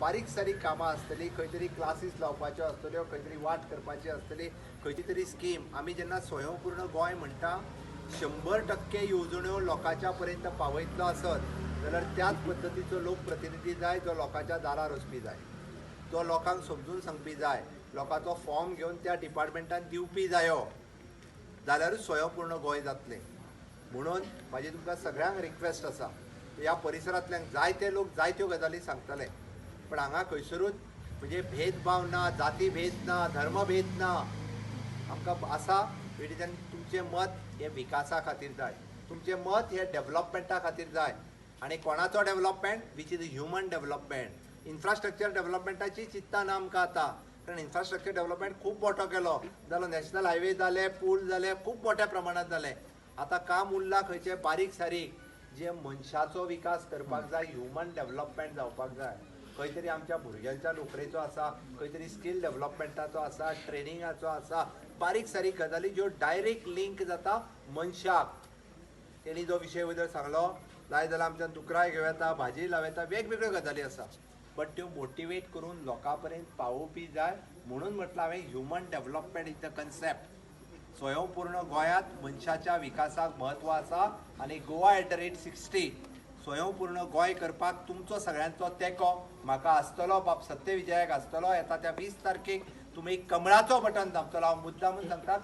बारीक सारीक कामां आसतली, खंय तरी क्लासीस लावपाच्यो आसतल्यो, खंय तरी वाट करपाची आसतली, खंयची तरी स्कीम आमी जेन्ना स्वयंपूर्ण गोंय म्हणटा 100% येवजण्यो लोकांच्या पर्यंत पावयतलो आसत जाल्यार त्याच पद्दतीचो लोकप्रतिनिधी जाय जो लोकांच्या दारार वचपी जाय, तो लोकांक समजून सांगपी जाय, लोकांचो फॉर्म घेवन त्या डिपार्टमेंटान दिवपी जायो, जाल्यारूच स्वयंपूर्ण गोंय जातलें. म्हणून म्हाजी तुमकां सगळ्यांक रिक्वेस्ट आसा, ह्या परिसरांतल्यान जायते लोक जायत्यो गजाली सांगतले, पण हांगा खंयसरूच म्हणजे भेदभाव ना, जाती भेद ना, धर्मभेद ना. आमकां आसा वेळीच्यान तुमचें मत हे विकासा खातीर जाय, तुमचें मत हे डेव्हलपमेंटा खातीर जाय. आनी कोणाचो development? Which is human development. Infrastructure डेव्हलपमेंटाची चिंता ना आमकां आतां, कारण इन्फ्रास्ट्रक्चर डेव्हलपमेंट खूब मोठो केलो जालो, नॅशनल हायवे जाले, पूल जाले, खूब मोठ्या प्रमाणात जाले. आतां काम उरला खंयचे बारीक सारीक जे मनशाचो विकास करपाक जाय, ह्युमन डेव्हलपमेंट जावपाक जाय. खंय तरी आमच्या भुरग्यांच्या नोकरेचो आसा, खंय तरी स्कील डेव्हलपमेंटाचो आसा, ट्रेनिंगाचो आसा, बारीक सारीक गजाली ज्यो डायरेक्ट लिंक जाता मनशाक. तेणी जो विशय वयर सांगलो, जाय जाल्यार आमच्यान दुकराय घेवं येता, भाजी लावं येता, वेगवेगळ्यो गजाली आसा, बट त्यो मोटिवेट करून लोकां पर्यंत पावोवपी जाय. म्हणून म्हटलं हांवें human development is the concept. स्वयंपूर्ण गोंयांत मनशाच्या विकासाक म्हत्व आसा आनी गोवा @60 स्वयंपूर्ण गोंय करपाक तुमचो सगळ्यांचो तेंको म्हाका आसतलो. बाब सत्यविजयाक आसतलो. येता त्या 20 तारखेक तुमी कमळाचो बटन दामतलो. हांव मुद्दामून सांगता,